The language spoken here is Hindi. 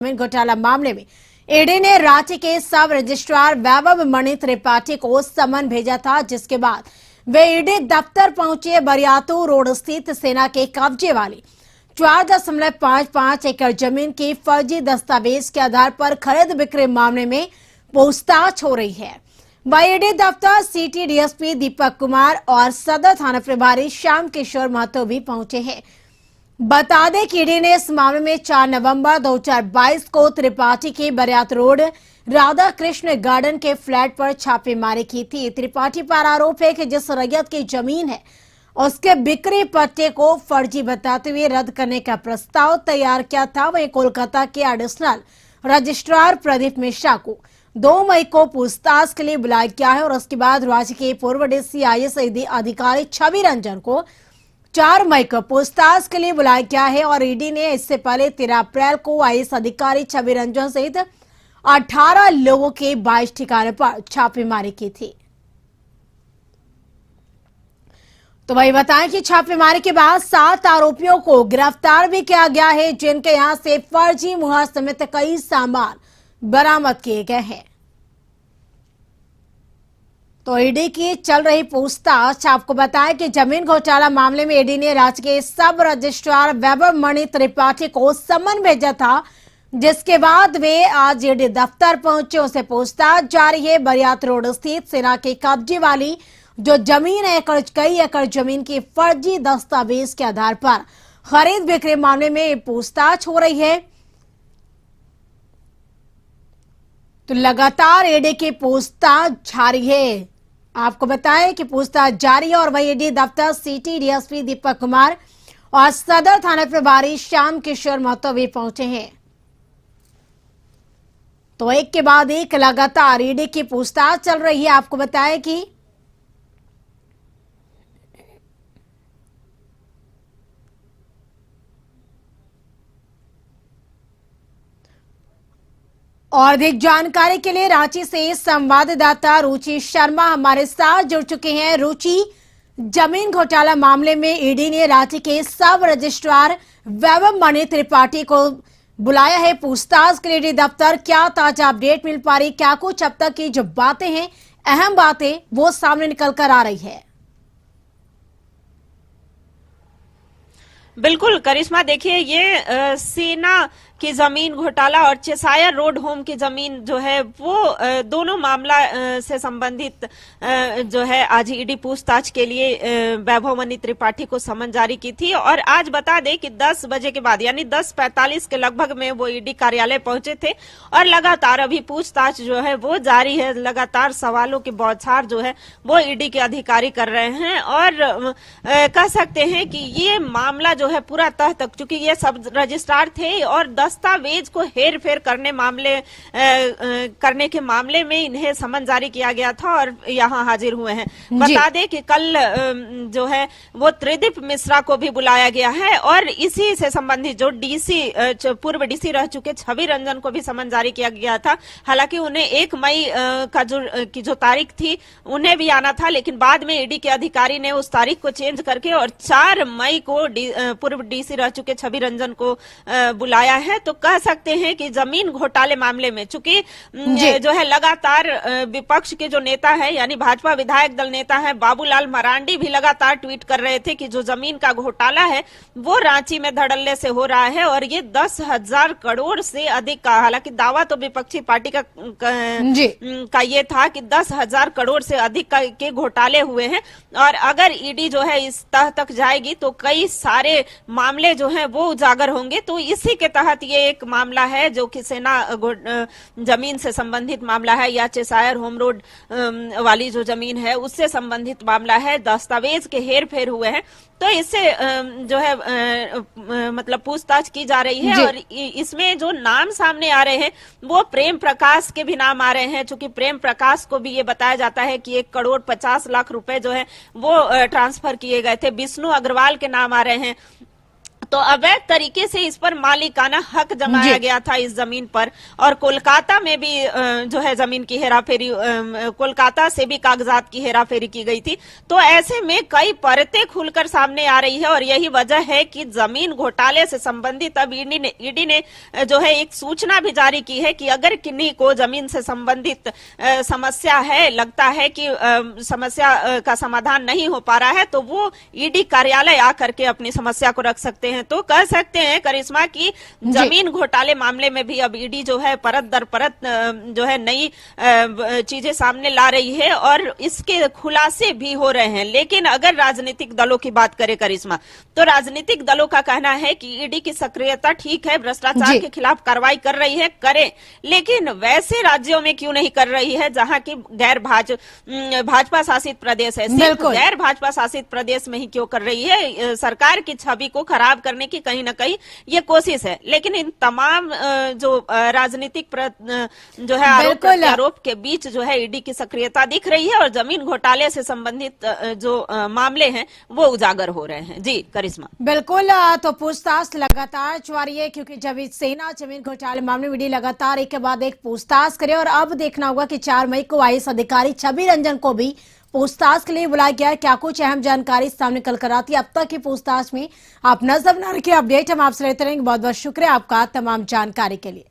जमीन घोटाला मामले में ईडी ने रांची के सब रजिस्ट्रार वैभव मणि त्रिपाठी को समन भेजा था, जिसके बाद वे ईडी दफ्तर पहुंचे। बरियातू रोड स्थित सेना के कब्जे वाली 4.55 एकड़ जमीन की फर्जी दस्तावेज के आधार पर खरीद बिक्री मामले में पूछताछ हो रही है। वहीं ईडी दफ्तर सिटी डीएसपी दीपक कुमार और सदर थाना प्रभारी श्याम किशोर महतो भी पहुंचे हैं। बता दें कि ईडी ने इस मामले में 4 नवंबर 2022 को त्रिपाठी के बरियात रोड राधा कृष्ण गार्डन के फ्लैट पर छापेमारी की थी। त्रिपाठी पर आरोप है कि जिस रैयत की जमीन है उसके बिक्री पट्टे को फर्जी बताते हुए रद्द करने का प्रस्ताव तैयार किया था। वहीं कोलकाता के एडिशनल रजिस्ट्रार प्रदीप मिश्रा को 2 मई को पूछताछ के लिए बुलाया गया है और उसके बाद राज्य के पूर्व डीसी आईएएस अधिकारी छवि रंजन को 4 मई को पूछताछ के लिए बुलाया गया है। और ईडी ने इससे पहले 13 अप्रैल को आईएएस अधिकारी छवि रंजन सहित 18 लोगों के 22 ठिकानों पर छापेमारी की थी। तो वही बताएं कि छापेमारी के बाद 7 आरोपियों को गिरफ्तार भी किया गया है, जिनके यहां से फर्जी मुहर समेत कई सामान बरामद किए गए हैं। तो ईडी की चल रही पूछताछ। आपको बताएं कि जमीन घोटाला मामले में ईडी ने राज्य के सब रजिस्ट्रार वैभव मणि त्रिपाठी को समन भेजा था, जिसके बाद वे आज ईडी दफ्तर पहुंचे। उसे पूछताछ जारी है। बरियात रोड स्थित सेना के कब्जे वाली जो जमीन है, कई एकड़ जमीन की फर्जी दस्तावेज के आधार पर खरीद बिक्री मामले में पूछताछ हो रही है। तो लगातार ईडी की पूछताछ जारी है। आपको बताएं कि पूछताछ जारी है और वही ईडी दफ्तर सिटी डीएसपी दीपक कुमार और सदर थाना प्रभारी श्याम किशोर महतो भी पहुंचे हैं। तो एक के बाद एक लगातार ईडी की पूछताछ चल रही है। आपको बताएं कि और अधिक जानकारी के लिए रांची से संवाददाता रुचि शर्मा हमारे साथ जुड़ चुके हैं। रुचि, जमीन घोटाला मामले में ईडी ने रांची के सब रजिस्ट्रार वैभव मणि त्रिपाठी को बुलाया है पूछताछ के लिए ईडी दफ्तर। क्या ताजा अपडेट मिल पा रही? क्या कुछ अब तक की जो बातें हैं, अहम बातें, वो सामने निकल कर आ रही है? बिल्कुल करिश्मा, देखिए ये सेना की जमीन घोटाला और चेसायर रोड होम की जमीन जो है वो दोनों मामला से संबंधित जो है आज ईडी पूछताछ के लिए वैभव मणि त्रिपाठी को समन जारी की थी। और आज बता दें कि 10 बजे के बाद यानी 10:45 के लगभग में वो ईडी कार्यालय पहुंचे थे और लगातार अभी पूछताछ जो है वो जारी है। लगातार सवालों की बौछार जो है वो ईडी के अधिकारी कर रहे हैं और कह सकते हैं कि ये मामला जो है पूरा तह तक, चूंकि ये सब रजिस्ट्रार थे और दस्तावेज को हेर फेर करने के मामले में इन्हें समन जारी किया गया था और यहाँ हाजिर हुए हैं। बता दें कि कल जो है वो त्रिदीप मिश्रा को भी बुलाया गया है और इसी से संबंधित जो डीसी पूर्व डीसी रह चुके छवि रंजन को भी समन जारी किया गया था। हालांकि उन्हें 1 मई का जो तारीख थी उन्हें भी आना था, लेकिन बाद में ईडी के अधिकारी ने उस तारीख को चेंज करके और 4 मई को पूर्व डीसी रह चुके छवि रंजन को बुलाया है। तो कह सकते हैं कि जमीन घोटाले मामले में चूंकि जो है लगातार विपक्ष के जो नेता है यानी भाजपा विधायक दल नेता है बाबूलाल मरांडी भी लगातार ट्वीट कर रहे थे कि जो जमीन का घोटाला है वो रांची में धड़ल्ले से हो रहा है और ये 10,000 करोड़ से अधिक का, हालांकि दावा तो विपक्षी पार्टी का ये था कि 10,000 करोड़ से अधिक के घोटाले हुए हैं और अगर ईडी जो है इस तह तक जाएगी तो कई सारे मामले जो है वो उजागर होंगे। तो इसी के तहत ये एक मामला है जो कि सेना जमीन से संबंधित मामला है या चेसायर होम रोड वाली जो जमीन है उससे संबंधित मामला है। दस्तावेज के हेर फेर हुए हैं तो इससे जो है मतलब पूछताछ की जा रही है और इसमें जो नाम सामने आ रहे हैं वो प्रेम प्रकाश के भी नाम आ रहे हैं। चूंकि प्रेम प्रकाश को भी ये बताया जाता है कि 1 करोड़ 50 लाख रुपए जो है वो ट्रांसफर किए गए थे। विष्णु अग्रवाल के नाम आ रहे हैं। तो अवैध तरीके से इस पर मालिकाना हक जमाया गया था इस जमीन पर, और कोलकाता में भी जो है जमीन की हेराफेरी, कोलकाता से भी कागजात की हेराफेरी की गई थी। तो ऐसे में कई परतें खुलकर सामने आ रही है और यही वजह है कि जमीन घोटाले से संबंधित अब ईडी ने जो है एक सूचना भी जारी की है कि अगर किन्हीं को जमीन से संबंधित समस्या है, लगता है कि समस्या का समाधान नहीं हो पा रहा है, तो वो ईडी कार्यालय आकर के अपनी समस्या को रख सकते हैं। तो कह सकते हैं करिश्मा की जमीन घोटाले मामले में भी अब ईडी जो है परत दर परत जो है नई चीजें सामने ला रही है और इसके खुलासे भी हो रहे हैं। लेकिन अगर राजनीतिक दलों की बात करें करिश्मा, तो राजनीतिक दलों का कहना है कि ईडी की सक्रियता ठीक है, भ्रष्टाचार के खिलाफ कार्रवाई कर रही है, करे, लेकिन वैसे राज्यों में क्यों नहीं कर रही है जहां की गैर भाजपा शासित प्रदेश है। सिर्फ गैर भाजपा शासित प्रदेश में ही क्यों कर रही है? सरकार की छवि को खराब करने की कहीं ना कहीं ये कोशिश है। लेकिन इन तमाम जो राजनीतिक जो है आरोप के बीच जो है ईडी की सक्रियता दिख रही है और जमीन घोटाले से संबंधित जो मामले हैं वो उजागर हो रहे हैं। जी करिश्मा। बिल्कुल, तो पूछताछ लगातार जारी है क्योंकि जब सेना जमीन घोटाले मामले में ईडी लगातार एक के बाद एक पूछताछ करे और अब देखना होगा कि 4 मई को आईएएस अधिकारी छवि रंजन को भी पूछताछ के लिए बुलाया गया है। क्या कुछ अहम जानकारी सामने कल कर आती है अब तक की पूछताछ में? आप नजर न रखिए, अपडेट हम आपसे लेते रहेंगे। बहुत बहुत शुक्रिया आपका तमाम जानकारी के लिए।